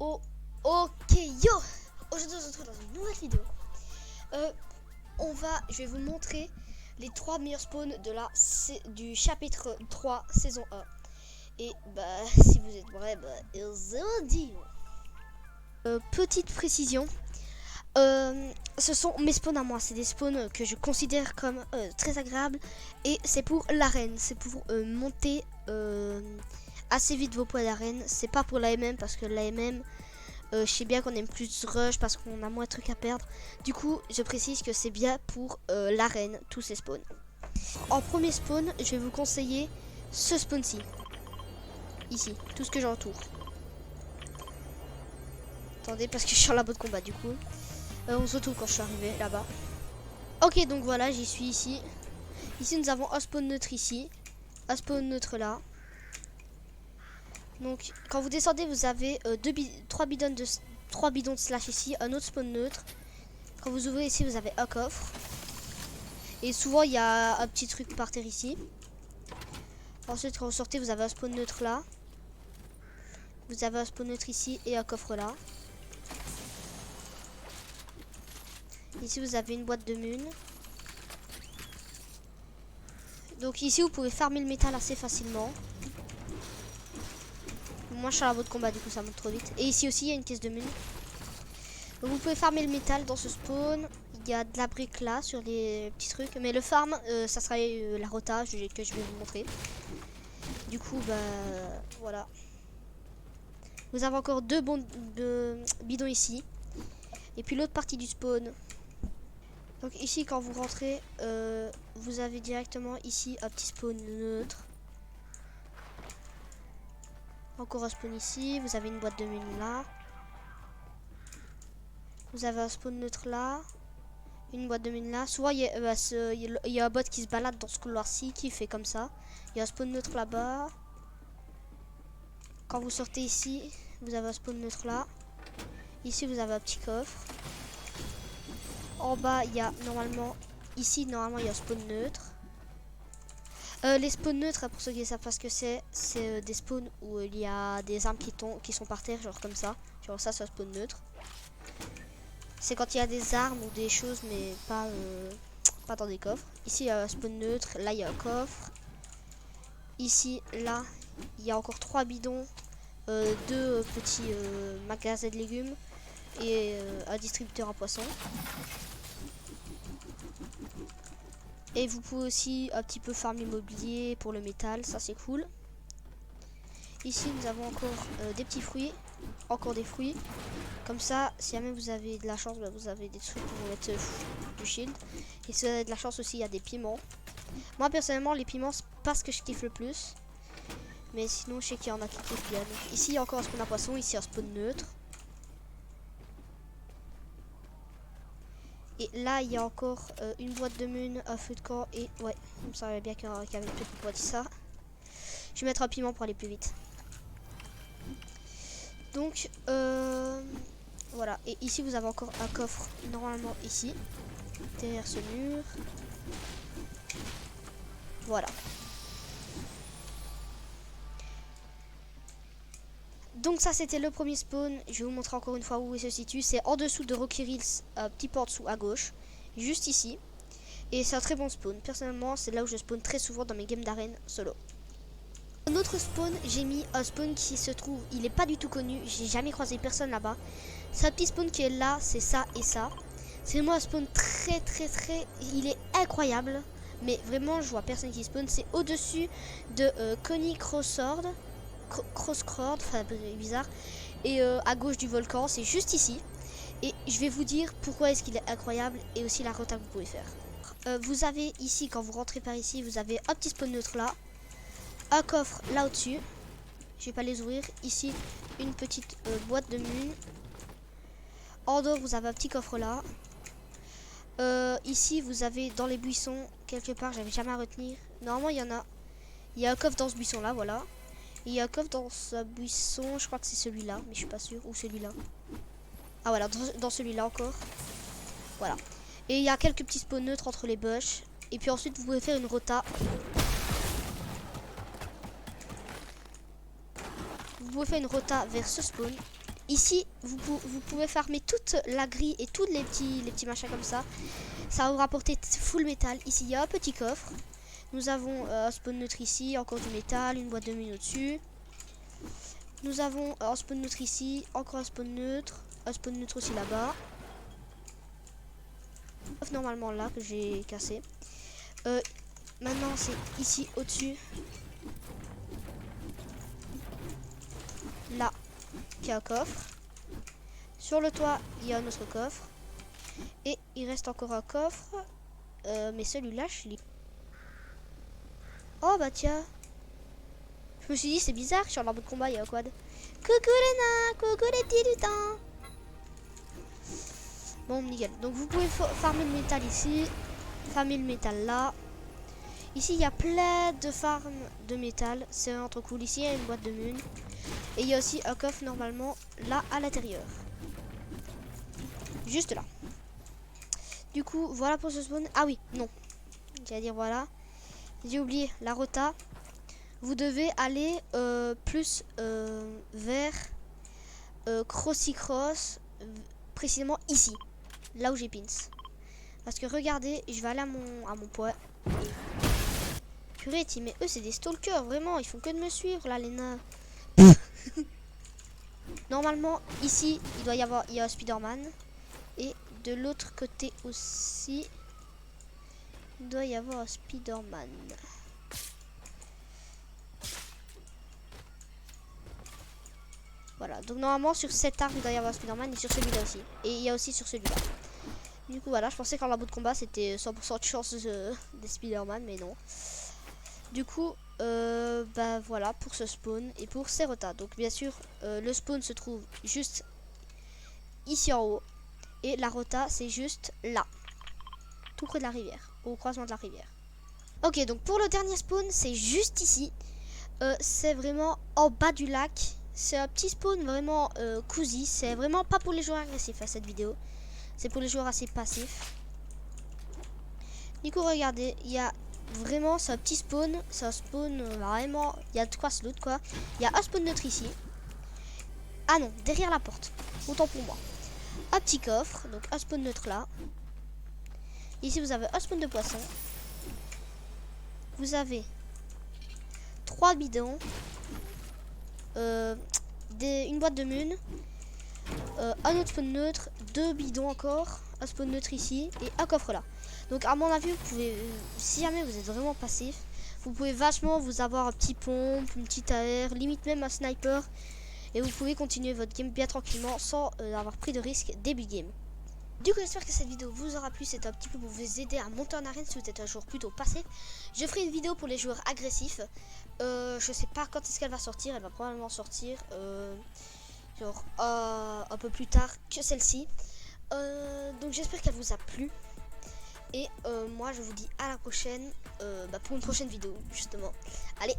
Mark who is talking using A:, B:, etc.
A: Oh, ok, yo. Aujourd'hui, on se retrouve dans une nouvelle vidéo. Je vais vous montrer les 3 meilleurs spawns du chapitre 3, saison 1. Et bah, si vous êtes prêts, bah, it's deal. Petite précision, ce sont mes spawns à moi. C'est des spawns que je considère comme très agréables. Et c'est pour l'arène. C'est pour monter assez vite vos points d'arène. C'est pas pour la MM parce que la MM... je sais bien qu'on aime plus rush parce qu'on a moins de trucs à perdre. Du coup, je précise que c'est bien pour l'arène, tous ces spawns. En premier spawn, je vais vous conseiller ce spawn-ci. Ici, tout ce que j'entoure. Attendez, parce que je suis sur la boîte de combat, du coup. On se retrouve quand je suis arrivé, là-bas. Ok, donc voilà, j'y suis ici. Ici, nous avons un spawn neutre ici. Un spawn neutre là. Donc, quand vous descendez, vous avez 3 bidons de slash ici, un autre spawn neutre. Quand vous ouvrez ici, vous avez un coffre. Et souvent, il y a un petit truc par terre ici. Ensuite, quand vous sortez, vous avez un spawn neutre là. Vous avez un spawn neutre ici et un coffre là. Ici, vous avez une boîte de mun. Donc ici, vous pouvez farmer le métal assez facilement. Moi, je suis à la boîte de combat, du coup, ça monte trop vite. Et ici aussi, il y a une caisse de mun. Donc, vous pouvez farmer le métal dans ce spawn. Il y a de la brique là sur les petits trucs. Mais le farm, ça sera la rota que je vais vous montrer. Du coup, bah voilà. Vous avez encore deux bidons ici. Et puis l'autre partie du spawn. Donc ici, quand vous rentrez, vous avez directement ici un petit spawn neutre. Encore un spawn ici. Vous avez une boîte de mine là. Vous avez un spawn neutre là. Une boîte de mine là. Souvent, il y a un bot qui se balade dans ce couloir-ci qui fait comme ça. Il y a un spawn neutre là-bas. Quand vous sortez ici, vous avez un spawn neutre là. Ici, vous avez un petit coffre. En bas, il y a normalement... Ici, normalement, il y a un spawn neutre. Les spawns neutres, pour ceux qui savent pas ce que c'est des spawns où il y a des armes qui sont par terre, genre comme ça. Genre ça, c'est un spawn neutre. C'est quand il y a des armes ou des choses, mais pas dans des coffres. Ici, il y a un spawn neutre. Là, il y a un coffre. Ici, là, il y a encore 3 bidons. 2 petits magasins de légumes. Et un distributeur à poissons. Et vous pouvez aussi un petit peu farm l'immobilier pour le métal, ça c'est cool. Ici nous avons encore des petits fruits, encore des fruits. Comme ça, si jamais vous avez de la chance, bah, vous avez des trucs pour vous mettre du shield. Et si vous avez de la chance aussi, il y a des piments. Moi personnellement, les piments c'est pas ce que je kiffe le plus. Mais sinon, je sais qu'il y en a qui kiffent bien. Donc, ici il y a encore un spawn à poisson, ici un spawn neutre. Et là, il y a encore une boîte de mun, un feu de camp et... Ouais, il me semblait bien qu'il y avait une petite boîte ça. Je vais mettre un piment pour aller plus vite. Donc, voilà. Et ici, vous avez encore un coffre, normalement ici. Derrière ce mur. Voilà. Donc ça, c'était le premier spawn. Je vais vous montrer encore une fois où il se situe. C'est en dessous de Rocky Hills, un petit peu en dessous à gauche. Juste ici. Et c'est un très bon spawn. Personnellement, c'est là où je spawn très souvent dans mes games d'arène solo. Un autre spawn, j'ai mis un spawn qui se trouve, il est pas du tout connu. J'ai jamais croisé personne là-bas. C'est un petit spawn qui est là, c'est ça et ça. C'est moi un spawn très, il est incroyable. Mais vraiment, je vois personne qui spawn. C'est au-dessus de Connie Crosscord. Crosscord, enfin bizarre. Et à gauche du volcan, c'est juste ici. Et je vais vous dire pourquoi est-ce qu'il est incroyable et aussi la rota que vous pouvez faire. Vous avez ici, quand vous rentrez par ici, vous avez un petit spawn neutre là. Un coffre là au-dessus. Je vais pas les ouvrir. Ici, une petite boîte de mun. En dehors, vous avez un petit coffre là. Ici, vous avez dans les buissons, quelque part, j'avais jamais à retenir. Normalement, il y en a. Il y a un coffre dans ce buisson là, voilà. Et il y a un coffre dans ce buisson, je crois que c'est celui-là, mais je suis pas sûr. Ou celui-là. Ah voilà, dans celui-là encore. Voilà. Et il y a quelques petits spawns neutres entre les bush. Et puis ensuite, vous pouvez faire une rota. Vous pouvez faire une rota vers ce spawn. ici, vous pouvez farmer toute la grille et tous les petits machins comme ça. Ça va vous rapporter full métal. Ici, il y a un petit coffre. Nous avons un spawn neutre ici, encore du métal, une boîte de mine au-dessus. Nous avons un spawn neutre ici, encore un spawn neutre aussi là-bas. Normalement là que j'ai cassé. Maintenant c'est ici au-dessus. Là, il y a un coffre. Sur le toit, il y a un autre coffre. Et il reste encore un coffre. Mais celui-là, je l'ai. Oh bah tiens. Je me suis dit, c'est bizarre, sur l'arbre de combat, il y a un quad. Coucou les nains, coucou les petits lutins. Bon, nickel. Donc vous pouvez farmer le métal ici. Farmer le métal là. Ici, il y a plein de farms de métal. C'est vraiment trop cool. Ici, il y a une boîte de mine. Et il y a aussi un coffre normalement là à l'intérieur. Juste là. Du coup, voilà pour ce spawn. Ah oui, non. J'allais dire voilà. J'ai oublié la rota. Vous devez aller plus vers Crossy Cross. Précisément ici. Là où j'ai pins. Parce que regardez, je vais aller à mon point. Purée, mais eux c'est des stalkers, vraiment, ils font que de me suivre là les nains. Normalement, ici, il y a un Spider-Man. Et de l'autre côté aussi, il doit y avoir un Spider-Man. Voilà, donc normalement sur cet arbre, il doit y avoir un Spider-Man et sur celui-là aussi. Et il y a aussi sur celui-là. Du coup, voilà, je pensais qu'en la bout de combat, c'était 100% de chance des Spider-Man, mais non. Du coup, bah voilà pour ce spawn et pour ces retas. Donc bien sûr, le spawn se trouve juste ici en haut. Et la rota, c'est juste là. Tout près de la rivière, au croisement de la rivière. Ok, donc pour le dernier spawn, c'est juste ici. C'est vraiment en bas du lac. C'est un petit spawn vraiment cozy. C'est vraiment pas pour les joueurs agressifs à cette vidéo. C'est pour les joueurs assez passifs. Du coup, regardez, il y a vraiment, c'est un petit spawn. C'est un spawn vraiment, il y a de quoi se loot quoi. Il y a un spawn neutre ici. Ah non, derrière la porte. Autant pour moi. Un petit coffre, donc un spawn neutre là. Ici, vous avez un spawn de poisson. Vous avez 3 bidons. Une boîte de mune. Un autre spawn neutre. 2 bidons encore. Un spawn neutre ici. Et un coffre là. Donc à mon avis, vous pouvez, si jamais vous êtes vraiment passif, vous pouvez vachement vous avoir un petit pompe, une petite AR, limite même un sniper. Et vous pouvez continuer votre game bien tranquillement sans avoir pris de risque début game. Du coup, j'espère que cette vidéo vous aura plu. C'est un petit peu pour vous aider à monter en arène si vous êtes un joueur plutôt passif. Je ferai une vidéo pour les joueurs agressifs. Je sais pas quand est-ce qu'elle va sortir. Elle va probablement sortir genre un peu plus tard que celle-ci. Donc j'espère qu'elle vous a plu. Et moi je vous dis à la prochaine pour une prochaine vidéo justement. Allez,